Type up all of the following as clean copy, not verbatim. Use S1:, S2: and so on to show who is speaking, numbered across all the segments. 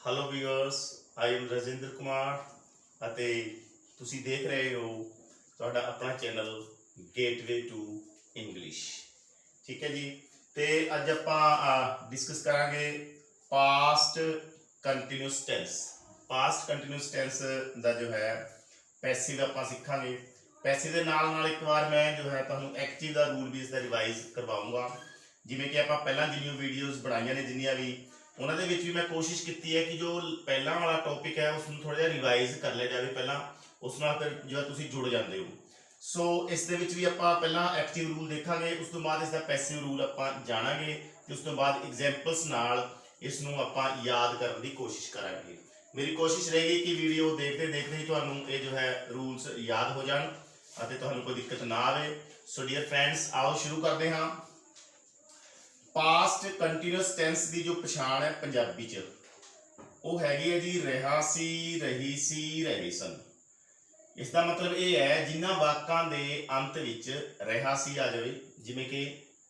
S1: Hello viewers, I am Rajinder Kumar ਅਤੇ ਤੁਸੀਂ ਦੇਖ ਰਹੇ ਹੋ ਤੁਹਾਡਾ ਆਪਣਾ ਚੈਨਲ ਗੇਟਵੇ ਟੂ ਇੰਗਲਿਸ਼। ਠੀਕ ਹੈ ਜੀ। ਤੇ ਅੱਜ ਆਪਾਂ ਡਿਸਕਸ ਕਰਾਂਗੇ past continuous tense. Past continuous tense ਦਾ ਜੋ ਹੈ ਪੈਸਿਵ ਆਪਾਂ ਸਿੱਖਾਂਗੇ। ਪੈਸਿਵ ਦੇ ਨਾਲ ਇੱਕ ਵਾਰ ਮੈਂ ਜੋ ਹੈ ਤੁਹਾਨੂੰ ਐਕਟਿਵ ਦਾ ਰੂਲ ਵੀ ਇਸ ਦਾ ਰਿਵਾਈਜ਼ ਕਰਵਾਉਂਗਾ। ਜਿਵੇਂ ਕਿ ਆਪਾਂ ਪਹਿਲਾਂ ਜਿੰਨੀਆਂ ਵੀਡੀਓਜ਼ ਬਣਾਈਆਂ ਨੇ, ਜਿੰਨੀਆਂ ਵੀ ਉਹਨਾਂ ਦੇ ਵਿੱਚ ਵੀ ਮੈਂ ਕੋਸ਼ਿਸ਼ ਕੀਤੀ ਹੈ ਕਿ ਜੋ ਪਹਿਲਾਂ ਵਾਲਾ ਟੌਪਿਕ ਹੈ ਉਸ ਨੂੰ ਥੋੜਾ ਜਿਹਾ ਰਿਵਾਈਜ਼ ਕਰ ਲਿਆ ਜਾਵੇ ਪਹਿਲਾਂ, ਉਸ ਨਾਲ ਫਿਰ ਜੋ ਤੁਸੀਂ ਜੁੜ ਜਾਂਦੇ ਹੋ। ਸੋ ਇਸ ਦੇ ਵਿੱਚ ਵੀ ਆਪਾਂ ਪਹਿਲਾਂ ਐਕਟਿਵ ਰੂਲ ਦੇਖਾਂਗੇ, ਉਸ ਤੋਂ ਬਾਅਦ ਇਸ ਦਾ ਪੈਸਿਵ ਰੂਲ ਆਪਾਂ ਜਾਣਾਂਗੇ ਤੇ ਉਸ ਤੋਂ ਬਾਅਦ ਐਗਜ਼ਾਮਪਲਸ ਨਾਲ ਇਸ ਨੂੰ ਆਪਾਂ ਯਾਦ ਕਰਨ ਦੀ ਕੋਸ਼ਿਸ਼ ਕਰਾਂਗੇ। ਮੇਰੀ ਕੋਸ਼ਿਸ਼ ਰਹੇਗੀ ਕਿ ਵੀਡੀਓ ਦੇਖਦੇ ਦੇਖਦੇ ਹੀ ਤੁਹਾਨੂੰ ਇਹ ਜੋ ਹੈ ਰੂਲਸ ਯਾਦ ਹੋ ਜਾਣ ਅਤੇ ਤੁਹਾਨੂੰ ਕੋਈ ਦਿੱਕਤ ਨਾ ਆਵੇ। ਸੋ ਡੀਅਰ ਫਰੈਂਡਸ, ਆਓ ਸ਼ੁਰੂ ਕਰਦੇ ਹਾਂ। ਪਾਸਟ ਕੰਟੀਨਿਊਸ ਟੈਂਸ ਦੀ ਜੋ ਪਛਾਣ ਹੈ ਪੰਜਾਬੀ ਚ ਉਹ ਹੈਗੀ ਹੈ ਜੀ ਰਿਹਾ ਸੀ, ਰਹੀ ਸੀ, ਰਹੇ ਸਨ। ਇਸ ਦਾ ਮਤਲਬ ਇਹ ਹੈ ਜਿਨ੍ਹਾਂ ਵਾਕਾਂ ਦੇ ਅੰਤ ਵਿੱਚ ਰਿਹਾ ਸੀ ਆ ਜਾਵੇ, ਜਿਵੇਂ ਕਿ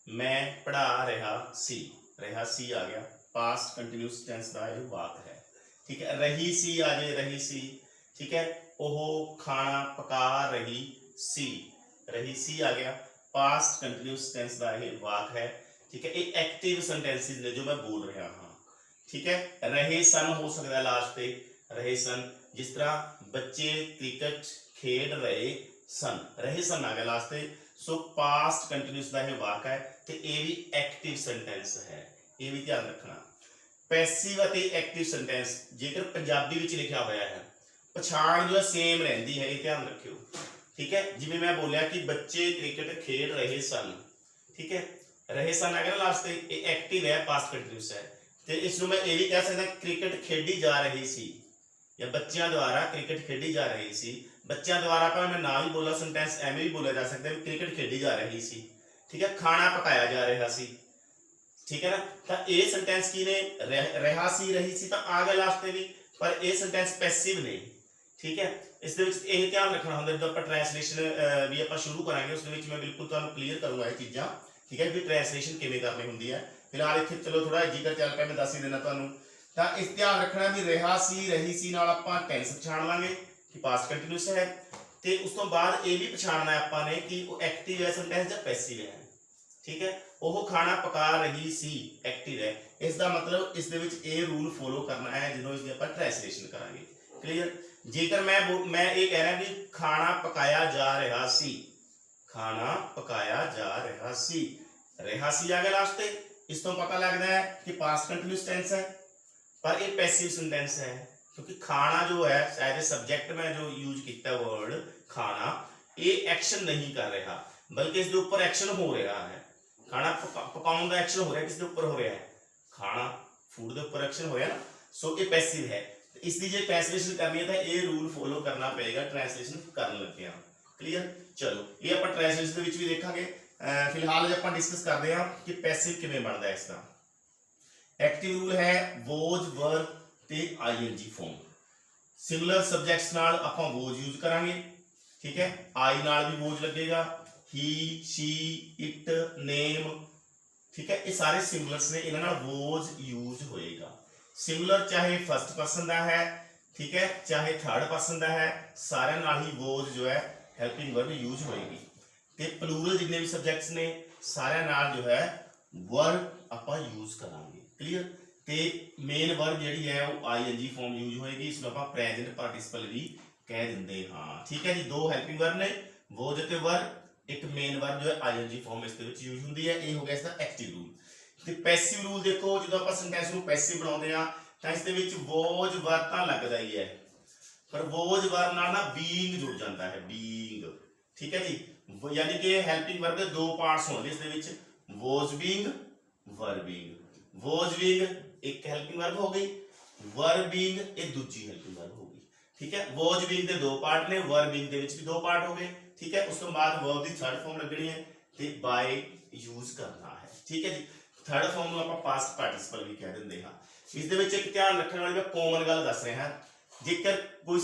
S1: ਮੈਂ ਪੜ੍ਹਾ ਰਿਹਾ ਸੀ, ਰਿਹਾ ਸੀ ਆ ਗਿਆ, ਪਾਸਟ ਕੰਟੀਨਿਊਸ ਟੈਂਸ ਦਾ ਇਹ ਵਾਕ ਹੈ। ਠੀਕ ਹੈ। ਰਹੀ ਸੀ ਆ ਜਾਏ, ਰਹੀ ਸੀ। ਠੀਕ ਹੈ। ਉਹ ਖਾਣਾ ਪਕਾ ਰਹੀ ਸੀ, ਰਹੀ ਸੀ ਆ ਗਿਆ, ਪਾਸਟ ਕੰਟੀਨਿਊਸ ਟੈਂਸ ਦਾ ਇਹ ਵਾਕ ਹੈ। ठीक है। ये एक्टिव सेंटेंसेस ने जो मैं बोल रहा हाँ। ठीक है। रहे सन हो सकता है लास्ट पे, रहे सन, जिस तरह बच्चे क्रिकेट खेड रहे सन, रहे सन आ गया लास्ट पे। सो पास्ट कंटिन्यूस का ये वाक है तो ये भी एक्टिव सेंटेंस है, ये भी ध्यान रखना। पैसिव ਅਤੇ एक्टिव सेंटेंस जेकर पंजाबी ਵਿੱਚ लिखा होया है पछाण जो है सेम रहती है, ये ध्यान रखियो। ठीक है। जिवें मैं बोलिया कि बच्चे क्रिकेट खेड रहे सन, ठीक है, ਰਹੇ ਸਨ ਆ ਗਿਆ ਲਾਸਟ ਤੇ, ਇਹ ਐਕਟਿਵ ਹੈ, ਪਾਸਟ ਕੰਟੀਨਿਊਸ ਹੈ। ਤੇ ਇਸ ਨੂੰ ਮੈਂ ਇਹ ਵੀ ਕਹਿ ਸਕਦਾ ਕ੍ਰਿਕਟ ਖੇਡੀ ਜਾ ਰਹੀ ਸੀ, ਜਾਂ ਬੱਚਿਆਂ ਦੁਆਰਾ ਕ੍ਰਿਕਟ ਖੇਡੀ ਜਾ ਰਹੀ ਸੀ। ਬੱਚਿਆਂ ਦੁਆਰਾ ਪਰ ਮੈਂ ਨਾ ਵੀ ਬੋਲਾ ਸੈਂਟੈਂਸ ਐਵੇਂ ਵੀ ਬੋਲਿਆ ਜਾ ਸਕਦਾ ਵੀ ਕ੍ਰਿਕਟ ਖੇਡੀ ਜਾ ਰਹੀ ਸੀ। ਠੀਕ ਹੈ। ਖਾਣਾ ਪਕਾਇਆ ਜਾ ਰਿਹਾ ਸੀ। ਠੀਕ ਹੈ ਨਾ। ਤਾਂ ਇਹ ਸੈਂਟੈਂਸ ਕੀ ਨੇ, ਰਿਹਾ ਸੀ, ਰਹੀ ਸੀ ਤਾਂ ਆ ਗਿਆ ਲਾਸਟ ਤੇ ਵੀ, ਪਰ ਇਹ ਸੈਂਟੈਂਸ ਪੈਸਿਵ ਨੇ। ਠੀਕ ਹੈ। ਇਸ ਦੇ ਵਿੱਚ ਇਹ ਧਿਆਨ ਰੱਖਣਾ ਹੁੰਦਾ ਜਦੋਂ ਆਪਾਂ ਟ੍ਰਾਂਸਲੇਸ਼ਨ ਵੀ ਆਪਾਂ ਸ਼ੁਰੂ ਕਰਾਂਗੇ ਉਸ ਦੇ ਵਿੱਚ ਮੈਂ ਬਿਲਕੁਲ ਤੁਹਾਨੂੰ ਕਲੀਅਰ ਕਰੂੰਗਾ ਇਹ ਚੀਜ਼ਾਂ। ठीक है। भी ट्रांसलेशन किवें करनी होंदी है। फिलहाल इत्थे चलो थोड़ा जिक्र चल पिया, मैं दस ही देना तुहानूं। तां इस ध्यान रखना भी रहा सी, रही सी नाल आपां टेंस पछाण लांगे कि पास्ट कंटीन्यूअस है, ते उस तो बाद ये भी पछाणना है आपां ने कि वो एक्टिव है सेंटेंस जां पैसिव है। ठीक है। वो खाना पका रही सी एक्टिव है, इसका मतलब इस दे विच ये रूल फॉलो करना है जदों इसकी आपां ट्रांसलेशन करांगे। क्लीयर। जेकर मैं ये कह रहा भी खाना पकाया जा रहा सी, खाना पकाया जा रहा सी, रहा सी आ गया लास्ट पे, इस तो पता लगता है कि पास्ट कंटीन्यूअस टेंस है, पर ये पैसिव सेंटेंस है क्योंकि खाना जो है शायद सब्जेक्ट में जो यूज किया वर्ड खाना, ये एक्शन नहीं कर रहा बल्कि इसके ऊपर एक्शन हो रहा है। खाना पकाने का एक्शन हो रहा है, किसके ऊपर हो रहा है, खाना फूड के ऊपर एक्शन हो रहा है ना। सो ये पैसिव है। इसकी जो ट्रांसलेशन करनी है तो ये रूल फॉलो करना पड़ेगा ट्रांसलेशन करने लगे। क्लीयर। चलो ये आप ट्रांसलेशन भी देखांगे। फिलहाल जो आप डिस्कस करते हैं कि पैसिव किवें बनता है इसका। एक्टिव रूल है वोज, वर ते आईएनजी फॉर्म। सिमिलर सब्जेक्ट्स नाल आपां वोज यूज करांगे। ठीक है। आई नाल भी वोज लगेगा, ही, शी, इट, नेम। ठीक है। ये सारे सिमिलर्स ने, इन्हां नाल वोज यूज होएगा। सिमिलर चाहे फर्स्ट पर्सन का है, ठीक है, चाहे थर्ड पर्सन का है, सारे नाल ही वोज जो है हेल्पिंग वर्ब यूज होएगी। ते प्लूरल जितने भी सब्जेक्ट्स ने सारे नाल जो है वर्ब आपां यूज करांगे। क्लीयर। ते मेन वर्ब जिहड़ी है वो आईएनजी फॉर्म यूज होएगी, इसमें आपां प्रेजेंट पार्टिसिपल भी कह दिंदे हां। ठीक है जी। दो हेल्पिंग वर्ब ने, वोज ते वर्ब, एक मेन वर्ब जो है आईएनजी फॉर्म इस दे विच यूज हुंदी है। ये हो गया इसका एक्टिव रूल। ते पैसिव रूल देखो, जदों आपां सेंटेंस नूं पैसिव बनाउंदे आ तां इस दे विच वोज वर्ब तां लगदा ही है, पर वोज वर्ब नाल ना बीइंग जुड़ जाता है, बीइंग। ठीक है जी। यानी कि हेल्पिंग वर्ब के दो पार्ट्स होंगे इस दे विच, was being, were being. Was being एक हेल्पिंग वर्ब हो गई, वर बीइंग ये दूसरी हेल्पिंग वर्ब हो गई। ठीक है। वोज बीइंग के दो पार्ट ने, वर बीइंग के विच भी दो पार्ट हो गए। ठीक है। उस तो बाद वर्ब की थर्ड फॉर्म लगनी है ते बाय यूज करना है। ठीक है जी। थर्ड फॉर्म नूं आपां पास्ट पार्टिसिपल भी कह दिंदे हां। इस दे विच एक ध्यान रखने वाली मैं कॉमन गल दस रहा हां, जेकर कोई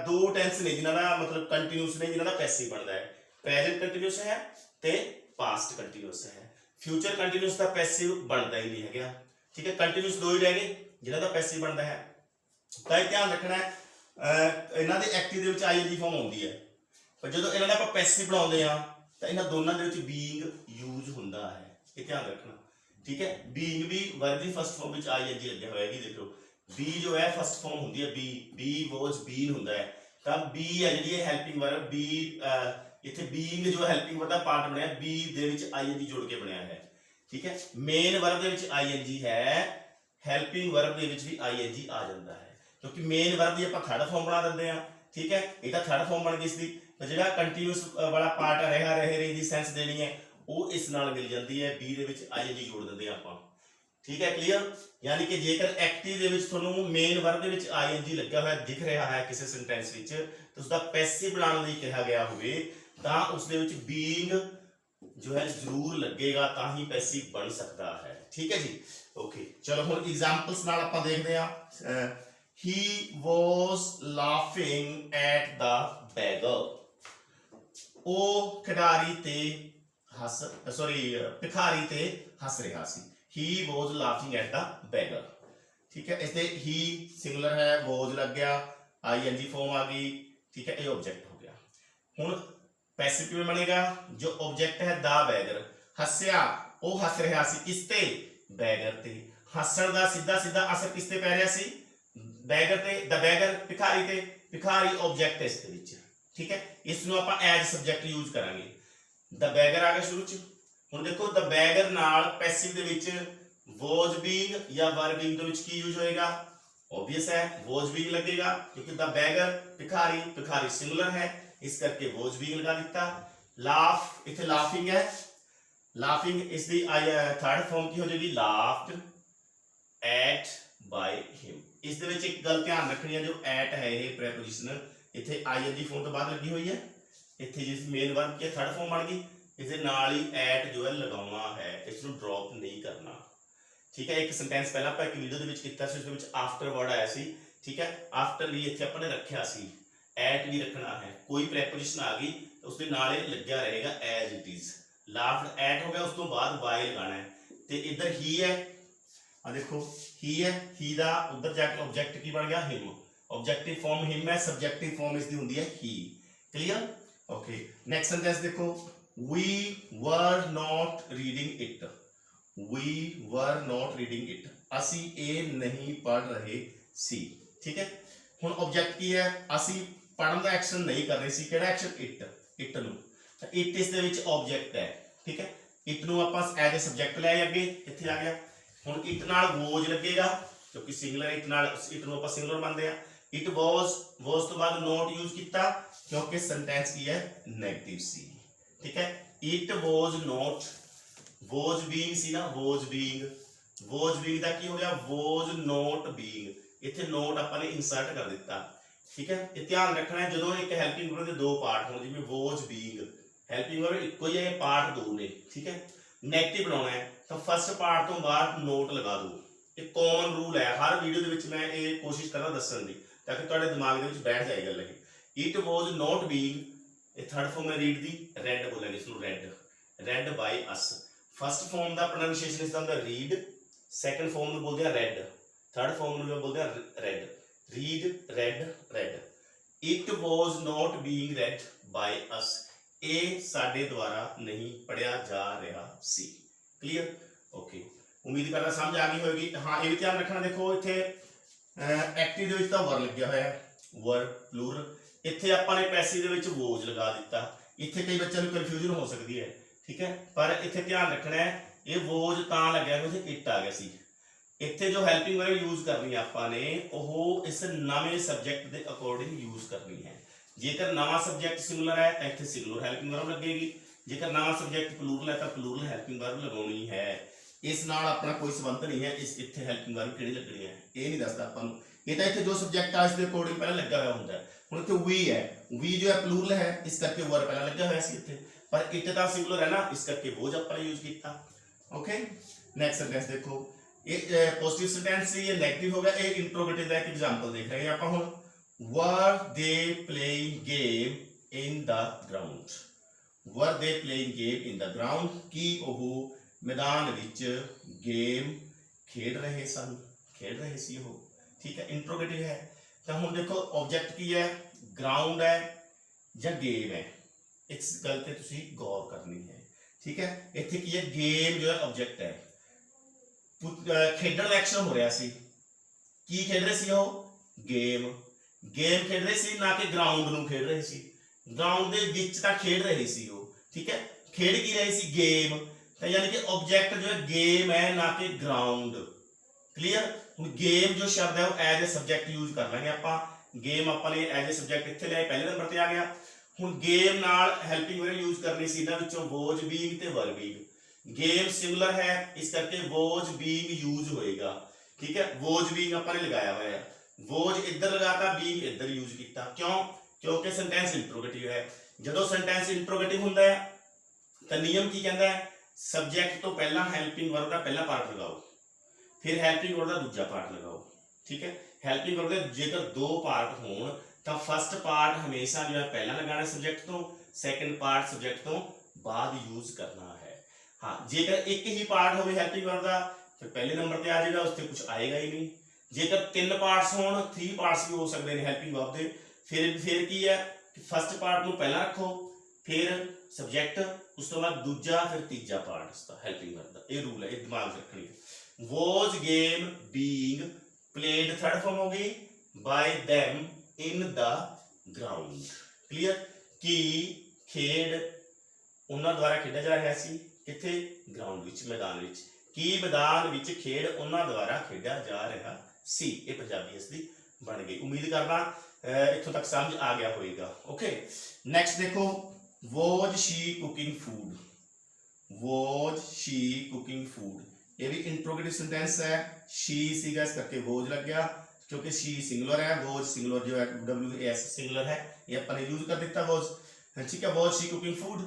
S1: दो टेंस ने जिन्हां दा मतलब कंटीन्यूअस ने, जिन्हां दा पैसिव बनदा है, प्रेजेंट कंटीन्यूअस है ते पास्ट कंटीन्यूअस है। फ्यूचर कंटीन्यूअस का पैसिव बनता ही नहीं है। ठीक है। कंटीन्यूअस दो ही रह गए जिन्हां दा पैसिव बनता है, ਤਾਂ ਇਹ ਧਿਆਨ ਰੱਖਣਾ ਹੈ ਇਹਨਾਂ ਦੇ ਐਕਟਿਵ ਦੇ ਵਿੱਚ ਆਈਐਨਜੀ ਫਾਰਮ ਆਉਂਦੀ ਹੈ, ਪਰ ਜਦੋਂ ਇਹਨਾਂ ਦਾ ਆਪਾਂ ਪੈਸਿਵ ਬਣਾਉਂਦੇ ਆ ਤਾਂ ਇਹਨਾਂ ਦੋਨਾਂ ਦੇ ਵਿੱਚ ਬੀਇੰਗ ਯੂਜ਼ ਹੁੰਦਾ ਹੈ, ਇਹ ਧਿਆਨ ਰੱਖਣਾ। ਠੀਕ ਹੈ, ਬੀਇੰਗ ਵੀ ਵਰਬ ਦੀ ਫਸਟ ਫਾਰਮ ਵਿੱਚ ਆਈਐਨਜੀ ਲੱਗਿਆ ਹੋਇਆ ਹੈ। ਦੇਖੋ ਬੀ ਜੋ ਹੈ ਫਸਟ ਫਾਰਮ ਹੁੰਦੀ ਹੈ, ਬੀ ਵਾਸ ਬੀਨ ਹੁੰਦਾ ਹੈ, ਤਾਂ ਬੀ ਹੈ ਜਿਹੜੀ ਹੈਲਪਿੰਗ ਵਰਬ, ਬੀ ਇੱਥੇ ਬੀਇੰਗ ਜੋ ਹੈਲਪਿੰਗ ਵਰਬ ਦਾ ਪਾਰਟ ਬਣਿਆ, ਬੀ ਦੇ ਵਿੱਚ ਆਈਐਨਜੀ ਜੋੜ ਕੇ ਬਣਿਆ ਹੈ। ਠੀਕ ਹੈ, ਮੇਨ ਵਰਬ ਦੇ ਵਿੱਚ ਆਈਐਨਜੀ ਹੈ, ਹੈਲਪਿੰਗ ਵਰਬ ਦੇ ਵਿੱਚ ਵੀ ਆਈਐਨਜੀ ਆ ਜਾਂਦਾ ਹੈ, ਕਿਉਂਕਿ ਮੇਨ ਵਰਬ ਦੀ ਆਪਾਂ ਥਰਡ ਫਾਰਮ ਬਣਾ ਦਿੰਦੇ ਆ। ਠੀਕ ਹੈ, ਇਹ ਤਾਂ ਥਰਡ ਫਾਰਮ ਬਣ ਗਈ ਇਸਦੀ, ਤਾਂ ਜਿਹੜਾ ਕੰਟੀਨਿਊਸ ਵਾਲਾ ਪਾਰਟ ਰਿਹਾ ਰਹੇ ਦੀ ਸੈਂਸ ਦੇਣੀ ਹੈ ਉਹ ਇਸ ਨਾਲ ਮਿਲ ਜਾਂਦੀ ਹੈ, ਬੀ ਦੇ ਵਿੱਚ ਆਈਐਨਜੀ ਜੋੜ ਦਿੰਦੇ ਆ ਆਪਾਂ। ਠੀਕ ਹੈ, ਕਲੀਅਰ। ਯਾਨੀ ਕਿ ਜੇਕਰ ਐਕਟਿਵ ਦੇ ਵਿੱਚ ਤੁਹਾਨੂੰ ਮੇਨ ਵਰਬ ਦੇ ਵਿੱਚ ਆਈਐਨਜੀ ਲੱਗਿਆ ਹੋਇਆ ਦਿਖ ਰਿਹਾ ਹੈ ਕਿਸੇ ਸੈਂਟੈਂਸ ਵਿੱਚ, ਤੇ ਉਸਦਾ ਪੈਸਿਵ ਬਣਾਉਣ ਲਈ ਕਿਹਾ ਗਿਆ ਹੋਵੇ ਤਾਂ ਉਸ ਦੇ ਵਿੱਚ ਬੀਇੰਗ ਜੋ ਹੈ ਜ਼ਰੂਰ ਲੱਗੇਗਾ, ਤਾਂ ਹੀ ਪੈਸਿਵ ਬਣ ਸਕਦਾ ਹੈ। ਠੀਕ ਹੈ ਜੀ, ਓਕੇ। ਚਲੋ ਹੁਣ ਐਗਜ਼ਾਮਪਲਸ ਨਾਲ ਆਪਾਂ ਦੇਖਦੇ ਹਾਂ। he was laughing at the beggar, ਉਹ ਖਿਡਾਰੀ ਤੇ ਭਿਖਾਰੀ ਤੇ ਹੱਸ ਰਿਹਾ ਸੀ। he was laughing at the beggar। ਠੀਕ ਹੈ, ਇਸ ਤੇ he ਸਿੰਗੂਲਰ ਹੈ, was ਲੱਗ ਗਿਆ, ਆਈਐਨਜੀ ਫਾਰਮ ਆ ਗਈ। ਠੀਕ ਹੈ, ਇਹ ਆਬਜੈਕਟ ਹੋ ਗਿਆ। ਹੁਣ ਪੈਸਿਵ ਕਿਵੇਂ ਬਣੇਗਾ? ਜੋ ਆਬਜੈਕਟ ਹੈ ਦਾ ਬੈਗਰ, ਹੱਸਿਆ, ਉਹ ਹੱਸ ਰਿਹਾ ਸੀ ਕਿਸ ਤੇ? ਬੈਗਰ ਤੇ। ਹੱਸਣ ਦਾ ਸਿੱਧਾ ਅਸਰ ਕਿਸ ਤੇ ਪੈ ਰਿਹਾ ਸੀ? ਬੈਗਰ ਤੇ। ਦ ਬੈਗਰ ਭਿਖਾਰੀ ਤੇ, ਭਿਖਾਰੀ ਆਬਜੈਕਟ ਇਸ ਦੇ ਵਿੱਚ। ਠੀਕ ਹੈ, ਇਸ ਨੂੰ ਆਪਾਂ ਐਜ਼ ਸਬਜੈਕਟ ਯੂਜ਼ ਕਰਾਂਗੇ। ਦ ਬੈਗਰ ਆ ਗਿਆ ਸ਼ੁਰੂ ਚ। ਹੁਣ ਦੇਖੋ ਦ ਬੈਗਰ ਨਾਲ ਪੈਸਿਵ ਦੇ ਵਿੱਚ ਵਾਸ ਬੀਇੰਗ ਜਾਂ ਵਰ ਬੀਇੰਗ ਦੇ ਵਿੱਚ ਕੀ ਯੂਜ਼ ਹੋਏਗਾ? obvious है was being लगेगा, क्योंकि द बैगर भिखारी सिंगुलर है, इस करके was being लगा दिता। laugh इथे laughing है, laughing इसकी थर्ड फॉर्म की हो जाएगी laughed at by him। इस दे विच एक गल ध्यान रखनी है, जो at है ये प्रेपोजिशन इथे ing फॉर्म तो बाद लगी हुई है, इथे जिस मेन वर्ब की थर्ड फॉर्म बन गई, इसे नाल ही at जो है लगाना है, इसको ड्रॉप नहीं करना। ठीक है, एक सेंटेंस पहला ਆਪਾਂ ਇੱਕ ਵੀਡੀਓ ਦੇ ਵਿੱਚ ਕੀਤਾ ਸੀ, ਉਸ ਦੇ ਵਿੱਚ ਆਫਟਰ ਵਰਡ ਆਇਆ ਸੀ। ਠੀਕ ਹੈ, ਆਫਟਰ ਵੀ ਇੱਥੇ ਆਪਾਂ ਨੇ ਰੱਖਿਆ ਸੀ, ਐਟ ਵੀ ਰੱਖਣਾ ਹੈ। ਕੋਈ ਪ੍ਰੈਪੋਜੀਸ਼ਨ ਆ ਗਈ ਤਾਂ ਉਸ ਦੇ ਨਾਲ ਇਹ ਲੱਗਿਆ ਰਹੇਗਾ ਐਜ਼ ਇਟ ਇਜ਼। ਲਾਫਡ ਐਟ ਹੋ ਗਿਆ, ਉਸ ਤੋਂ ਬਾਅਦ ਬਾਈ ਲਗਾਣਾ ਹੈ। ਤੇ ਇੱਧਰ ਹੀ ਹੈ, ਆ ਦੇਖੋ ਹੀ ਹੈ, ਹੀ ਦਾ ਉਧਰ ਜਾ ਕੇ ਆਬਜੈਕਟ ਕੀ ਬਣ ਗਿਆ? ਹਿਮ। ਆਬਜੈਕਟਿਵ ਫਾਰਮ ਹਿਮ ਹੈ, ਸਬਜੈਕਟਿਵ ਫਾਰਮ ਇਸ ਦੀ ਹੁੰਦੀ ਹੈ ਹੀ। ਕਲੀਅਰ? ਓਕੇ, ਨੈਕਸਟ ਸੈਂਟੈਂਸ ਦੇਖੋ, we were not reading it। we were not reading it, ਅਸੀਂ ਇਹ ਨਹੀਂ ਪੜ੍ਹ ਰਹੇ ਸੀ। ਠੀਕ ਹੈ, ਹੁਣ ਆਬਜੈਕਟ ਕੀ ਹੈ? ਅਸੀਂ ਪੜ੍ਹਨ ਦਾ ਐਕਸ਼ਨ ਨਹੀਂ ਕਰ ਰਹੇ ਸੀ। ਕਿਹੜਾ ਐਕਸ਼ਨ? ਇਟ ਨੂੰ। ਤਾਂ ਇਟ ਇਸ ਦੇ ਵਿੱਚ ਆਬਜੈਕਟ ਹੈ। ਠੀਕ ਹੈ, ਇਟ ਨੂੰ ਆਪਾਂ ਐਜ਼ ਅ ਸਬਜੈਕਟ ਲੈ ਆਏ, ਅੱਗੇ ਇੱਥੇ ਆ ਗਿਆ। ਹੁਣ ਇਟ ਨਾਲ was ਲੱਗੇਗਾ, ਕਿਉਂਕਿ ਸਿੰਗੂਲਰ ਇਟ ਨਾਲ ਇਟ ਨੂੰ ਆਪਾਂ ਸਿੰਗੂਲਰ ਮੰਨਦੇ ਆ। ਇਟ was ਤੋਂ ਬਾਅਦ not ਯੂਜ਼ ਕੀਤਾ, ਕਿਉਂਕਿ ਸੈਂਟੈਂਸ ਕੀ ਹੈ? ਨੈਗੇਟਿਵ ਸੀ। ਠੀਕ ਹੈ, it was not, was being ਸੀ ਨਾ, was being ਦਾ ਕੀ ਹੋ ਗਿਆ? was not being, ਇੱਥੇ ਨੋਟ ਆਪਾਂ ਨੇ ਇਨਸਰਟ ਕਰ ਦਿੱਤਾ। ਠੀਕ ਹੈ, ਇਹ ਧਿਆਨ ਰੱਖਣਾ ਹੈ, ਜਦੋਂ ਇੱਕ ਹੈਲਪਿੰਗ ਵਰਬ ਦੇ ਦੋ ਪਾਰਟ ਹੋਣ, ਜਿਵੇਂ was being ਹੈਲਪਿੰਗ ਵਰਬ ਇੱਕੋ ਹੀ ਹੈ, ਪਾਰਟ ਦੋ ਨੇ। ਠੀਕ ਹੈ, ਨੈਗੇਟਿਵ ਬਣਾਉਣਾ ਹੈ ਤਾਂ ਫਸਟ ਪਾਰਟ ਤੋਂ ਬਾਅਦ ਨੋਟ ਲਗਾ ਦਿਓ। ਇਹ ਕਾਮਨ ਰੂਲ ਹੈ, ਹਰ ਵੀਡੀਓ ਦੇ ਵਿੱਚ ਮੈਂ ਇਹ ਕੋਸ਼ਿਸ਼ ਕਰਦਾ ਦੱਸਣ ਦੀ, ਤਾਂ ਕਿ ਤੁਹਾਡੇ ਦਿਮਾਗ ਦੇ ਵਿੱਚ ਬੈਠ ਜਾਏ ਗੱਲ ਇਹ। ਇਟ was not being, ਇਹ ਥਰਡ ਫਾਰਮ ਹੈ ਰੀਡ ਦੀ, ਰੈਡ ਬੋਲਾਂਗੇ ਇਸਨੂੰ, red by us. First farm the pronunciation ਇਸ ਦਾ ਹੁੰਦਾ ਰੀਡ, ਸੈਕੰਡ ਫਾਰਮ ਨੂੰ ਬੋਲਦੇ ਆ ਰੈਡ, ਥਰਡ ਫਾਰਮ ਨੂੰ ਬੋਲਦੇ ਆ read. Read, read. It was not being read by us, ਇਹ ਸਾਡੇ ਦੁਆਰਾ ਨਹੀਂ ਪੜਿਆ ਜਾ ਰਿਹਾ ਸੀ। ਕਲੀਅਰ? ਓਕੇ, ਉਮੀਦ ਕਰਦਾ ਸਮਝ ਆ ਗਈ ਹੋਵੇਗੀ। ਹਾਂ, ਇਹ ਵੀ ਧਿਆਨ ਰੱਖਣਾ, ਦੇਖੋ ਇੱਥੇ ਐਕਟਿਵ ਦੇ ਵਿੱਚ ਤਾਂ ਵਰ ਲੱਗਿਆ ਹੋਇਆ, ਵਰ ਪਲੂਰਲ। ਇੱਥੇ ਆਪਾਂ ਨੇ ਪੈਸਿਵ ਦੇ ਵਿੱਚ was ਲਗਾ ਦਿੱਤਾ। ਇੱਥੇ ਕਈ ਬੱਚਿਆਂ ਨੂੰ ਕਨਫਿਊਜ਼ਨ ਹੋ ਸਕਦੀ ਹੈ। ਠੀਕ ਹੈ, ਪਰ ਇੱਥੇ ਧਿਆਨ ਰੱਖਣਾ ਹੈ, ਇਹ was ਤਾਂ ਲੱਗਿਆ ਕਿਉਂਕਿ ਇਟ ਆ ਗਿਆ ਸੀ। ਇੱਥੇ ਜੋ ਹੈਲਪਿੰਗ ਵਰਬ ਯੂਜ਼ ਕਰਨੀ ਆਪਾਂ ਨੇ, ਉਹ ਇਸ ਨਵੇਂ ਸਬਜੈਕਟ ਦੇ ਅਕੋਰਡਿੰਗ ਯੂਜ਼ ਕਰਨੀ ਹੈ। ਜੇਕਰ ਨਵਾਂ ਸਬਜੈਕਟ ਸਿੰਗੂਲਰ ਹੈ ਤਾਂ ਇੱਥੇ ਸਿੰਗੂਲਰ ਹੈਲਪਿੰਗ ਵਰਬ ਲੱਗੇਗੀ, ਜੇਕਰ ਨਵਾਂ ਸਬਜੈਕਟ ਪਲੂਰਲ ਹੈ ਤਾਂ ਪਲੂਰਲ ਹੈਲਪਿੰਗ ਵਰਬ ਲਗਾਉਣੀ ਹੈ। ਇਸ ਨਾਲ ਆਪਣਾ ਕੋਈ ਸੰਬੰਧ ਨਹੀਂ ਹੈ, ਇਸ ਇੱਥੇ ਹੈਲਪਿੰਗ ਵਰਬ ਕਿਹੜੀ ਲੱਗਣੀ ਹੈ ਇਹ ਨਹੀਂ ਦੱਸਦਾ ਆਪਾਂ ਨੂੰ। ਇਹ ਤਾਂ ਇੱਥੇ ਜੋ ਸਬਜੈਕਟ ਆ ਇਸ ਦੇ ਅਕੋਰਡਿੰਗ ਪਹਿਲਾਂ ਲੱਗਾ ਹੋਇਆ ਹੁੰਦਾ ਹੈ। ਹੁਣ ਇੱਥੇ we ਹੈ, we ਜੋ ਹੈ ਪਲੂਰਲ ਹੈ, ਇਸ ਕਰਕੇ ਵਰ ਪਹਿਲਾਂ ਲੱਗਿਆ ਹੋਇਆ ਸੀ ਇੱਥੇ, ਪਰ ਇਟ ਤਾਂ ਸਿੰਗੂਲਰ ਹੈ ਨਾ, ਇਸ ਕਰਕੇ was ਆਪਾਂ ਨੇ ਯੂਜ਼ ਕੀਤਾ। ਓਕੇ, ਨੈਕਸਟ ਸੈਂਟੈਂਸ ਦੇਖੋ, ਇਹ ਪੋਜ਼ਿਟਿਵ ਸੈਂਟੈਂਸ ਸੀ, ਇਹ ਨੈਗੇਟਿਵ ਹੋ ਗਿਆ। ਇਹ ਇੰਟਰੋਗੇਟਿਵ ਦਾ ਇੱਕ ਐਗਜ਼ਾਮਪਲ ਦੇਖ ਰਹੇ ਹਾਂ ਆਪਾਂ ਹੁਣ। were they playing game in the ground? were they playing game in the ground? ਕੀ ਉਹ ਮੈਦਾਨ ਵਿੱਚ ਗੇਮ ਖੇਡ ਰਹੇ ਸੀ ਉਹ। ठीक है, इंट्रोगेटिव है। तो हुण देखो ऑब्जेक्ट की है, ग्राउंड है या गेम है, इस गल ते तुसीं गौर करनी है। ठीक है, इत्थे की है गेम जो है ऑब्जेक्ट है। खेडण दा एक्शन हो रहा सी, की खेड रहे सी गेम, गेम खेड रहे सी ना कि ग्राउंड नूं खेड रहे सी, ग्राउंड दे विच तां खेड रहे सी वो। ठीक है, खेड की रहे सी गेम, तो यानी कि ऑब्जेक्ट जो है गेम है ना कि ग्राउंड। क्लीयर। हुण गेम जो शब्द है वो एज ए सब्जेक्ट यूज कर लेंगे आपां, गेम आपां ने एज ए सब्जेक्ट इत्थे लिया, पहले नंबर ते आ गया। हुण गेम नाल हेल्पिंग वर्ब यूज करनी सी, इन्हां विचों वॉज बीइंग ते वर बीइंग। गेम सिंगुलर है, इस करके वॉज बीइंग यूज होएगा। ठीक है, वॉज बीइंग आपां ने लगाया हुआ है, वॉज इधर लगाता, बीइंग इधर यूज किया। क्यों? क्योंकि सेंटेंस इंट्रोगेटिव है। जदों सेंटेंस इंट्रोगेटिव हुंदा है तो नियम की कहता है, सब्जेक्ट तो पहला हेल्पिंग वर्ब का पहला पार्ट लगाओ, फिर हेल्पिंग वर्ब का दूजा पार्ट लगाओ। ठीक है, हेल्पिंग वर्ब के जेकर दो पार्ट होण तो फर्स्ट पार्ट हमेशा जो है पहला लगाना सब्जेक्ट तो, सैकेंड पार्ट सब्जेक्ट तो बाद यूज करना है। हाँ, जेकर एक ही पार्ट हो हेल्पिंग वर्ब का फिर पहले नंबर पे आ जाएगा, उससे कुछ आएगा ही नहीं। जेकर तीन पार्ट्स होण, 3 पार्ट्स भी हो सकते हैं हेल्पिंग वर्ब के, फिर की है कि फर्स्ट पार्ट को पहला रखो, फिर सब्जेक्ट, उस तो बाद दूजा, फिर तीजा पार्ट उसका हेल्पिंग वर्ब का। ये रूल है, ये दिमाग रखनी है। Was game being played, third form होगी by them in the ground. Clear. की खेड उन्हां द्वारा खेडा जा रहा सी, किथे? ग्राउंड विच, मैदान विच। की मैदान विच खेड उन्हां द्वारा खेडा जा रहा सी। ये पंजाबी असली बन गई। उम्मीद करना इत्थों तक समझ आ गया होगा। ओके, नेक्स्ट देखो, was she cooking food, was she cooking food, ये भी इंट्रोगेटिव सेंटेंस है। शी सीगा, इस करके वॉज लग गया, क्योंकि शी सिंगुलर है, वॉज सिंगुलर जो है WAS सिंगुलर है, ये अपन यूज कर देता वॉज। ठीक है, वॉज शी कुकिंग फूड।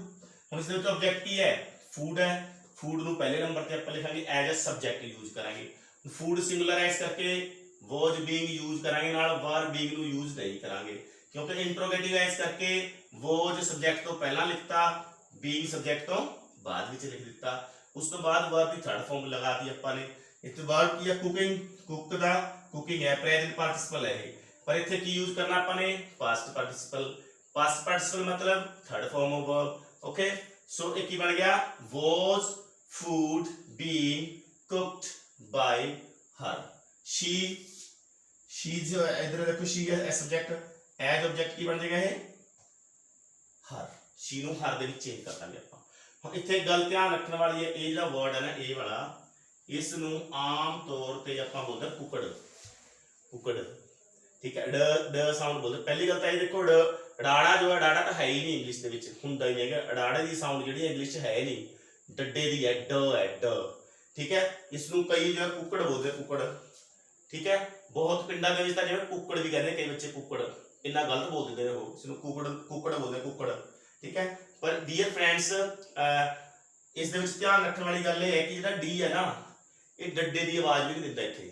S1: हुण इस दे ऑब्जेक्ट की है? फूड है, फूड नूं पहले नंबर ते आपां लिखांगे एज अ सब्जेक्ट यूज करांगे। फूड सिंगुलर है, इस करके वॉज बीइंग यूज करांगे, नाल वर बीइंग नूं यूज नहीं करांगे, क्योंकि इंट्रोगेटिव है, इस करके वॉज सब्जेक्ट तो पहला लिखता, बीइंग सब्जेक्ट तो बाद विच लिख दिता, उस तो बाद वर्ब की थर्ड फॉर्म लगा दी आपां ने। इत्थे वर्ब की है कुकिंग, कुक दा कुकिंग है, प्रेजेंट पार्टिसिपल है, पर इत्थे की यूज करना आपां ने? Past participle. पास्ट पार्टिसिपल मतलब third form of verb. Okay, so एक ही बन गया, was food being cooked by her। she जो है इधर देखो, she है सब्जेक्ट, एज ऑब्जेक्ट की बन जाएगा है her। she ਨੂੰ her ਦੇ ਵਿੱਚ ਚੇਂਜ ਕਰ ਦਾਂਗੇ ਆਪਾਂ। ਹੁਣ ਇੱਥੇ ਗੱਲ ਧਿਆਨ ਰੱਖਣ ਵਾਲੀ ਹੈ, ਇਹ ਜਿਹੜਾ ਵਰਡ ਹੈ ਨਾ ਇਹ ਵਾਲਾ, ਇਸ ਨੂੰ ਆਮ ਤੌਰ ਤੇ ਆਪਾਂ ਬੋਲਦੇ ਕੁਕੜ, ਕੁਕੜ। ਠੀਕ ਹੈ, ਡ ਸਾਊਂਡ ਬੋਲਦੇ। ਪਹਿਲੀ ਗੱਲ ਤਾਂ ਇਹ ਦੇਖੋ, ਡਾੜਾ ਜੋ ਹੈ, ਡਾੜਾ ਤਾਂ ਹੈ ਹੀ ਨਹੀਂ ਇੰਗਲਿਸ਼ ਦੇ ਵਿੱਚ, ਹੁੰਦਾ ਹੀ ਨਹੀਂ ਹੈਗਾ। ਡਾੜੇ ਦੀ ਸਾਊਂਡ ਜਿਹੜੀ ਇੰਗਲਿਸ਼ 'ਚ ਹੈ ਨਹੀਂ, ਡੱਡੇ ਦੀ ਹੈ, ਡ ਹੈ, ਡ। ਠੀਕ ਹੈ, ਇਸ ਨੂੰ ਕਈ ਜੋ ਕੁੱਕੜ ਬੋਲਦੇ, ਕੁੱਕੜ। ਠੀਕ ਹੈ, ਬਹੁਤ ਪਿੰਡਾਂ ਦੇ ਵਿੱਚ ਤਾਂ ਜਿਵੇਂ ਕੁੱਕੜ ਵੀ ਕਹਿੰਦੇ ਕਈ ਬੱਚੇ, ਕੁੱਕੜ ਇੰਨਾ ਗਲਤ ਬੋਲ ਦਿੰਦੇ ਨੇ ਉਹ, ਇਸ ਨੂੰ ਕੁੱਕੜ, ਕੁੱਕੜ ਬੋਲਦੇ, ਕੁੱਕੜ। ਠੀਕ ਹੈ, ਪਰ ਡੀਅਰ ਫਰੈਂਡਸ, ਇਸ ਦੇ ਵਿੱਚ ਧਿਆਨ ਰੱਖਣ ਵਾਲੀ ਗੱਲ ਇਹ ਹੈ ਕਿ ਜਿਹੜਾ ਡੀ ਹੈ ਨਾ, ਇਹ ਡੱਡੇ ਦੀ ਆਵਾਜ਼ ਵੀ ਨਹੀਂ ਦਿੰਦਾ ਇੱਥੇ।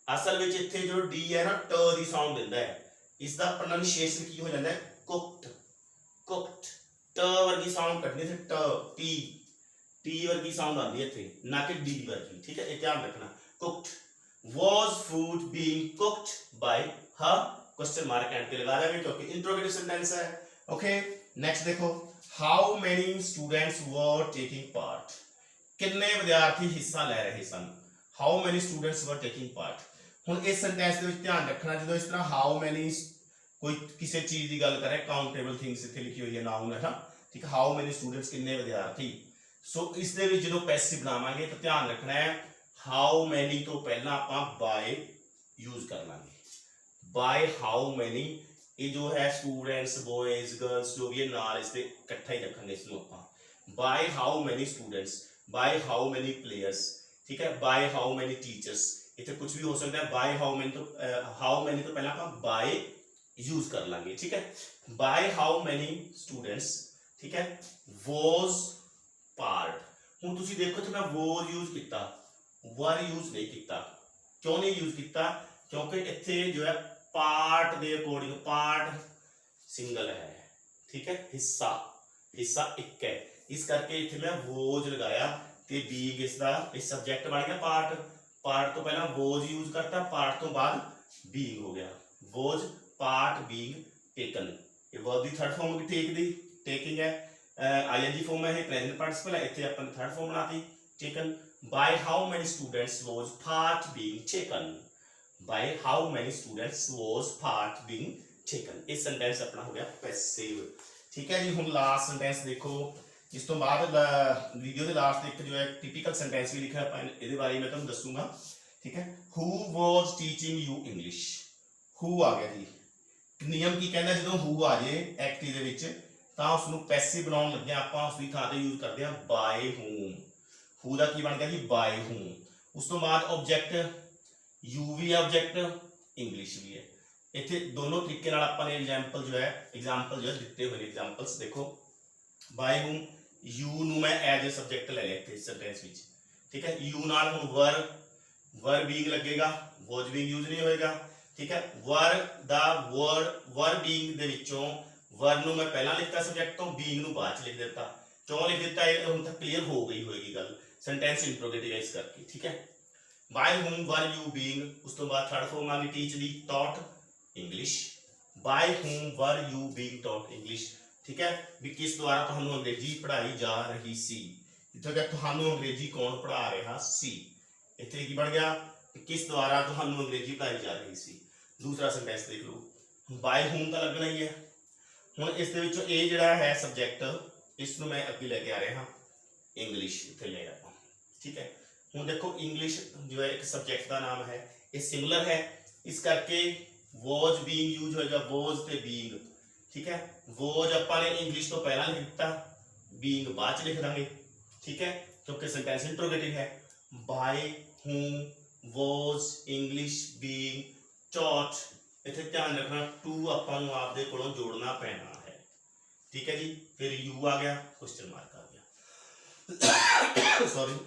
S1: ਅਸਲ ਵਿੱਚ ਇੱਥੇ ਜੋ ਡੀ ਹੈ ਨਾ, ਟ ਦੀ ਸਾਊਂਡ ਦਿੰਦਾ ਹੈ। ਇਸ ਦਾ ਪ੍ਰੋਨਾਂਸੀਏਸ਼ਨ ਕੀ ਹੋ ਜਾਂਦਾ ਹੈ? Cooked, cooked. ਟ ਵਰਗੀ ਸਾਊਂਡ ਕੱਢਣੀ ਤੇ ਟ, ਟੀ, ਟੀ ਵਰਗੀ ਸਾਊਂਡ ਆਉਂਦੀ ਹੈ ਇੱਥੇ, ਨਾ ਕਿ ਡੀ ਵਰਗੀ। ਠੀਕ ਹੈ, ਇਹ ਧਿਆਨ ਰੱਖਣਾ। Cooked, was food being cooked by her? Question mark end पे लगा देंगे क्योंकि इंट्रोगेटिव सेंटेंस है। ओके, नेक्स्ट देखो, how many students were taking part, कितने विद्यार्थी हिस्सा ले रहे सन। How many students were taking part. हुण इस सेंटेंस दे विच ध्यान रखना, जो इस तरह हाउ मेनी कोई किसी चीज की गल करे, काउंटेबल थिंग्स इत्थे लिखी हुई है, नाउन है ना। ठीक है, हाउ मेनी स्टूडेंट्स, कितने विद्यार्थी। सो इस दे विच जो पैसिव बनावांगे तो ध्यान रखना है, हाउ मैनी तो पहला आप बाय यूज कर लांगे। बाय हाउ मैनी, ये जो है स्टूडेंट्स, बॉयज, गर्ल्स जो भी है, नाल इससे इकट्ठा ही रखेंगे इसको आप। By how many students, by how many players. ठीक है, बाय हाउ मैनी टीचर्स, इतने कुछ भी हो सकता है। बाय हाउ मैनी तो पहला आप बाय यूज कर लांगे। ठीक है, बाय हाउ मैनी स्टूडेंट्स। ठीक है, वॉज पार्ट। हुण तुसीं देखो तो मैं वॉज यूज किया, वर यूज नहीं किया। क्यों नहीं यूज किया? क्योंकि इत्थे जो है पार्ट दे अकॉर्डिंग, पार्ट सिंगल है। ठीक है, हिस्सा, हिस्सा एक है, इस करके इत्थे मैं वॉज लगाया ते बीइंग इसदा इस सब्जेक्ट बन गया पार्ट। पार्ट तो पहला वॉज यूज करता, पार्ट तो बाद बीइंग हो गया, was part being taken, ये वर्ब की थर्ड फॉर्म होगी टेक दी, टेकिंग है, आईएनजी फॉर्म है, प्रेजेंट पार्टिसिपल है, इतने अपन थर्ड फॉर्म बनाती taken. by how many students was part being taken, by how many students was part being taken, ਇਹ sentence ਆਪਣਾ ਹੋ ਗਿਆ ਪੈਸਿਵ। ਠੀਕ ਹੈ ਜੀ, ਹੁਣ ਲਾਸਟ ਸੈਂਟੈਂਸ ਦੇਖੋ, ਇਸ ਤੋਂ ਬਾਅਦ ਵੀਡੀਓ ਦੇ ਲਾਸਟ ਇੱਕ ਜੋ ਹੈ ਟਿਪੀਕਲ ਸੈਂਟੈਂਸ ਵੀ ਲਿਖਿਆ ਆਪਾਂ ਇਹਦੇ ਬਾਰੇ ਮੈਂ ਤੁਹਾਨੂੰ ਦੱਸੂਗਾ। ਠੀਕ ਹੈ, who was teaching you English, who ਆ ਗਿਆ ਜੀ, ਨਿਯਮ ਕੀ ਕਹਿੰਦਾ ਜਦੋਂ who ਆ ਜੇ ਐਕਟਿਵ ਦੇ ਵਿੱਚ ਤਾਂ ਉਸ ਨੂੰ ਪੈਸਿਵ ਬਣਾਉਣ ਲੱਗੇ ਆਪਾਂ ਉਸ ਦੀ ਥਾਂ ਤੇ ਯੂਜ਼ ਕਰਦੇ ਹਾਂ by whom, who ਦਾ ਕੀ ਬਣ ਗਿਆ ਜੀ by whom। ਉਸ ਤੋਂ ਬਾਅਦ ਆਬਜੈਕਟ you ਵੀ ਹੈ, ਆਬਜੈਕਟ ਇੰਗਲਿਸ਼ ਵੀ ਹੈ। ਇੱਥੇ ਦੋਨੋਂ ਤਰੀਕੇ ਨਾਲ ਆਪਾਂ ਨੇ ਐਗਜ਼ਾਮਪਲ ਜੋ ਹੈ ਦਿੱਤੇ ਹੋਏ ਨੇ, ਐਗਜ਼ਾਮਪਲਸ ਦੇਖੋ। by whom you ਨੂੰ ਮੈਂ ਐਜ਼ ਅ ਸਬਜੈਕਟ ਲੈ ਲਿਆ ਇੱਥੇ ਸੈਂਟੈਂਸ ਵਿੱਚ। ਠੀਕ ਹੈ, you ਨਾਲ ਹੁਣ were being ਲੱਗੇਗਾ, was being ਯੂਜ਼ ਨਹੀਂ ਹੋਏਗਾ। ਠੀਕ ਹੈ, were being ਦੇ ਵਿੱਚੋਂ were ਨੂੰ ਮੈਂ ਪਹਿਲਾਂ ਲਿਖਤਾ ਸਬਜੈਕਟ ਤੋਂ, being ਨੂੰ ਬਾਅਦ ਚ ਲਿਖ ਦਿੱਤਾ। ਕਿਉਂ ਲਿਖ ਦਿੱਤਾ ਇਹ ਹੁਣ ਤੱਕ ਕਲੀਅਰ ਹੋ ਗਈ ਹੋਏਗੀ ਗੱਲ, ਸੈਂਟੈਂਸ ਇੰਟਰੋਗੇਟਿਵ ਇਸ ਕਰਕੇ। ਠੀਕ ਹੈ, by whom were you being, ਉਸ ਤੋਂ ਬਾਅਦ ਥਰਡ ਫਾਰਮ ਆ ਗਈ teach the, taught English, by whom were you being taught English। ਠੀਕ ਹੈ, ਵੀ ਕਿਸ ਦੁਆਰਾ ਤੁਹਾਨੂੰ ਅੰਗਰੇਜ਼ੀ ਪੜ੍ਹਾਈ ਜਾ ਰਹੀ ਸੀ, ਇੱਥੇ ਕਿ ਤੁਹਾਨੂੰ ਅੰਗਰੇਜ਼ੀ ਕੌਣ ਪੜ੍ਹਾ ਰਿਹਾ ਸੀ, ਇੱਥੇ ਕੀ ਬਣ ਗਿਆ ਕਿਸ ਦੁਆਰਾ ਤੁਹਾਨੂੰ ਅੰਗਰੇਜ਼ੀ ਪੜ੍ਹਾਈ ਜਾ ਰਹੀ ਸੀ। ਦੂਸਰਾ ਸੈਂਟੈਂਸ ਦੇਖ ਲਓ, by whom ਤਾਂ ਲੱਗਣਾ ਹੀ ਹੈ। ਹੁਣ ਇਸ ਦੇ ਵਿੱਚੋਂ ਇਹ ਜਿਹੜਾ ਹੈ ਸਬਜੈਕਟ, ਇਸ ਨੂੰ ਮੈਂ ਅੱਗੇ ਲੈ ਕੇ ਆ ਰਿਹਾ ਹਾਂ ਇੰਗਲਿਸ਼, ਇੱਥੇ ਲੈ ਆਪਾਂ। ਠੀਕ ਹੈ, ਹੁਣ ਦੇਖੋ ਇੰਗਲਿਸ਼ ਜੋ ਹੈ ਇੱਕ ਸਬਜੈਕਟ ਦਾ ਨਾਮ ਹੈ, ਇਹ ਸਿੰਗੂਲਰ ਹੈ, ਇਸ ਕਰਕੇ was being यूज होएगा, was ਤੇ being। ठीक है, was ਆਪਾਂ ਨੇ ਇੰਗਲਿਸ਼ ਤੋਂ ਪਹਿਲਾਂ ਲਿਖ ਦਿੱਤਾ, being ਬਾਅਦ ਚ ਲਿਖ ਦਾਂਗੇ। ਠੀਕ ਹੈ, ਕਿਉਂਕਿ ਸੈਂਟੈਂਸ ਇੰਟਰੋਗੇਟਿਵ ਹੈ। by whom was English being taught, ਇੱਥੇ ਧਿਆਨ ਰੱਖਣਾ to ਆਪਾਂ ਨੂੰ ਆਪਦੇ ਕੋਲੋਂ ਜੋੜਨਾ ਪੈਣਾ ਹੈ। ਠੀਕ ਹੈ ਜੀ, ਫਿਰ you ਆ ਗਿਆ, ਕੁਐਸਚਨ ਮਾਰਕ ਆ ਗਿਆ। ਸੌਰੀ,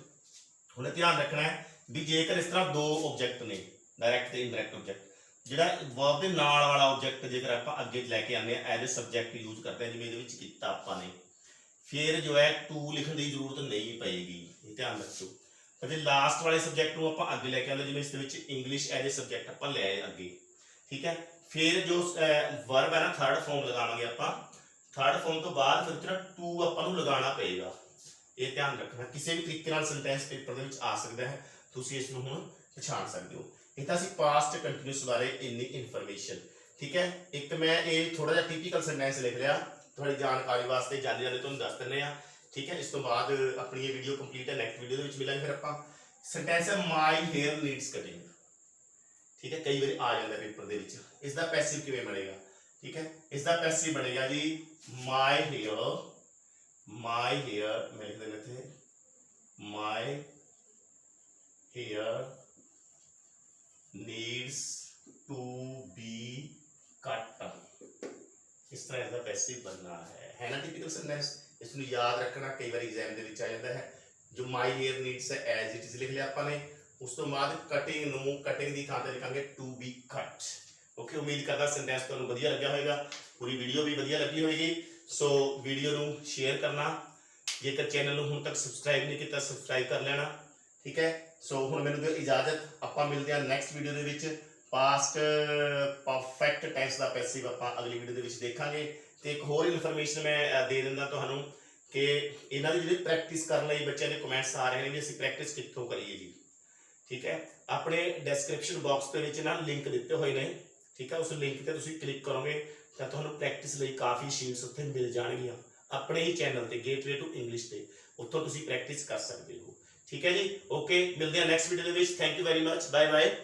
S1: ਹੁਣ ਧਿਆਨ ਰੱਖਣਾ ਹੈ ਵੀ ਜੇਕਰ ਇਸ ਤਰ੍ਹਾਂ ਦੋ ਆਬਜੈਕਟ ਨੇ, ਡਾਇਰੈਕਟ ਤੇ ਇਨਡਾਇਰੈਕਟ ਆਬਜੈਕਟ, ਜਿਹੜਾ ਵਰਬ ਦੇ ਨਾਲ ਵਾਲਾ ਆਬਜੈਕਟ ਜੇਕਰ ਆਪਾਂ ਅੱਗੇ ਲੈ ਕੇ ਆਉਂਦੇ ਆ ਐਜ਼ ਅ ਸਬਜੈਕਟ ਯੂਜ਼ ਕਰਦੇ ਆ, ਜਿਵੇਂ ਇਹਦੇ ਵਿੱਚ ਕੀਤਾ ਆਪਾਂ ਨੇ, ਫਿਰ ਜੋ ਹੈ ਟੂ ਲਿਖਣ ਦੀ ਜ਼ਰੂਰਤ ਨਹੀਂ ਪਏਗੀ, ਇਹ ਧਿਆਨ ਰੱਖੋ। ਅਤੇ ਲਾਸਟ ਵਾਲੇ ਸਬਜੈਕਟ ਨੂੰ ਆਪਾਂ ਅੱਗੇ ਲੈ ਕੇ ਆਉਂਦੇ, ਜਿਵੇਂ ਇਸ ਦੇ ਵਿੱਚ ਇੰਗਲਿਸ਼ ਐਜ਼ ਅ ਸਬਜੈਕਟ ਆਪਾਂ ਲੈ ਆਏ ਅੱਗੇ। ਠੀਕ ਹੈ, ਫਿਰ ਜੋ ਵਰਬ ਹੈ ਨਾ ਥਰਡ ਫਾਰਮ ਲਗਾਵਾਂਗੇ ਆਪਾਂ, ਥਰਡ ਫਾਰਮ ਤੋਂ ਬਾਅਦ ਫਿਰ ਟੂ ਆਪਾਂ ਨੂੰ ਲਗਾਉਣਾ ਪਏਗਾ, ਇਹ ਧਿਆਨ ਰੱਖਣਾ। ਕਿਸੇ ਵੀ ਤਰੀਕੇ ਨਾਲ ਸੈਂਟੈਂਸ ਪੇਪਰ ਦੇ ਵਿੱਚ ਆ ਸਕਦਾ ਹੈ, ਤੁਸੀਂ ਇਸ ਨੂੰ ਹੁਣ ਪਛਾਣ ਸਕਦੇ ਹੋ। ਇਹ ਤਾਂ ਅਸੀਂ ਪਾਸਟ ਕੰਟੀਨਿਊਸ ਬਾਰੇ ਇੰਨੀ ਇਨਫੋਰਮੇਸ਼ਨ। ਠੀਕ ਹੈ, ਇੱਕ ਮੈਂ ਇਹ ਥੋੜਾ ਜਿਹਾ ਟਿਪੀਕਲ ਸੈਂਟੈਂਸ ਲਿਖ ਲਿਆ ਤੁਹਾਡੀ ਜਾਣਕਾਰੀ ਵਾਸਤੇ, ਜਾਂਦੇ ਜਾਂਦੇ ਤੁਹਾਨੂੰ ਦੱਸ ਦਿੰਦੇ ਆ। ਠੀਕ ਹੈ, ਇਸ ਤੋਂ ਬਾਅਦ ਆਪਣੀ ਇਹ ਵੀਡੀਓ ਕੰਪਲੀਟ ਹੈ, ਨੈਕਸਟ ਵੀਡੀਓ ਦੇ ਵਿੱਚ ਮਿਲਾਂਗੇ। ਫਿਰ ਆਪਾਂ ਸੈਂਟੈਂਸ ਹੈ ਮਾਈ ਹੇਅਰ ਨੀਡਸ ਕਟਿੰਗ। ਠੀਕ ਹੈ, ਕਈ ਵਾਰੀ ਆ ਜਾਂਦਾ ਪੇਪਰ ਦੇ ਵਿੱਚ, ਇਸ ਦਾ ਪੈਸਿਵ ਕਿਵੇਂ ਬਣੇਗਾ। ਠੀਕ ਹੈ, ਇਸ ਦਾ ਪੈਸਿਵ ਬਣੇਗਾ ਜੀ ਮਾਈ ਹੇਅਰ, ਮੈਂ ਲਿਖ ਦੇਣਾ ਇੱਥੇ ਮਾਈ hair needs to be cut, ਇਸ ਤਰ੍ਹਾਂ ਇਹਦਾ ਪੈਸਿਵ ਬਣਨਾ ਹੈ ਨਾ ਟਿਪੀਕਲ ਸੈਂਟੈਂਸ। ਇਸ ਨੂੰ ਯਾਦ ਰੱਖਣਾ, ਕਈ ਵਾਰ ਐਗਜ਼ਾਮ ਦੇ ਵਿੱਚ ਆ ਜਾਂਦਾ ਹੈ। ਜੋ ਮਾਈ ਹੇਅਰ ਨੀਡਸ ਹੈ ਐਜ਼ ਇਟ ਇਜ਼ ਲਿਖ ਲਿਆ ਆਪਾਂ ਨੇ, ਉਸ ਤੋਂ ਬਾਅਦ ਕਟਿੰਗ ਨੂੰ ਕਟਿੰਗ ਦੀ ਥਾਂ ਤੇ ਲਿਖਾਂਗੇ ਟੂ ਬੀ ਕੱਟ। ਓਕੇ, ਉਮੀਦ ਕਰਦਾ ਸੈਂਟੈਂਸ ਤੁਹਾਨੂੰ ਵਧੀਆ ਲੱਗਿਆ ਹੋਵੇਗਾ, ਪੂਰੀ ਵੀਡੀਓ ਵੀ ਵਧੀਆ ਲੱਗੀ ਹੋਵੇਗੀ। ਸੋ ਵੀਡੀਓ ਨੂੰ ਸ਼ੇਅਰ ਕਰਨਾ, ਜੇਕਰ ਚੈਨਲ ਨੂੰ ਹੁਣ ਤੱਕ ਸਬਸਕ੍ਰਾਈਬ ਨਹੀਂ ਕੀਤਾ ਸਬਸਕ੍ਰਾਈਬ ਕਰ ਲੈਣਾ। ਠੀਕ ਹੈ, ਸੋ ਹੁਣ ਮੈਨੂੰ ਦਿਓ ਇਜਾਜ਼ਤ, ਆਪਾਂ ਮਿਲਦੇ ਹਾਂ ਨੈਕਸਟ ਵੀਡੀਓ ਦੇ ਵਿੱਚ। ਪਾਸਟ ਪਰਫੈਕਟ ਟੈਂਸ ਦਾ ਪੈਸਿਵ ਆਪਾਂ ਅਗਲੀ ਵੀਡੀਓ ਦੇ ਵਿੱਚ ਦੇਖਾਂਗੇ। ਤੇ ਇੱਕ ਹੋਰ ਇਨਫੋਰਮੇਸ਼ਨ ਮੈਂ ਦੇ ਦਿੰਦਾ ਤੁਹਾਨੂੰ ਕਿ ਇਹਨਾਂ ਦੀ ਜਿਹੜੀ ਪ੍ਰੈਕਟਿਸ ਕਰਨ ਲਈ ਬੱਚਿਆਂ ਦੇ ਕਮੈਂਟਸ ਆ ਰਹੇ ਨੇ ਵੀ ਅਸੀਂ ਪ੍ਰੈਕਟਿਸ ਕਿੱਥੋਂ ਕਰੀਏ ਜੀ। ਠੀਕ ਹੈ, ਆਪਣੇ ਡਿਸਕ੍ਰਿਪਸ਼ਨ ਬਾਕਸ ਦੇ ਵਿੱਚ ਨਾ ਲਿੰਕ ਦਿੱਤੇ ਹੋਏ ਨੇ। ਠੀਕ ਹੈ, ਉਸ ਲਿੰਕ ਤੇ ਤੁਸੀਂ ਕਲਿੱਕ ਕਰੋਗੇ ਤਾਂ ਤੁਹਾਨੂੰ ਪ੍ਰੈਕਟਿਸ ਲਈ ਕਾਫੀ ਸ਼ੀਟਸ ਉੱਥੇ ਮਿਲ ਜਾਣਗੀਆਂ, ਆਪਣੇ ਹੀ ਚੈਨਲ ਤੇ ਗੇਟਵੇ ਟੂ ਇੰਗਲਿਸ਼ ਤੇ, ਉੱਥੋਂ ਤੁਸੀਂ ਪ੍ਰੈਕਟਿਸ ਕਰ ਸਕਦੇ ਹੋ। ਠੀਕ ਹੈ ਜੀ, ਓਕੇ, ਮਿਲਦੇ ਹਾਂ ਨੈਕਸਟ ਵੀਡੀਓ ਦੇ ਵਿੱਚ। Thank you very much, bye bye.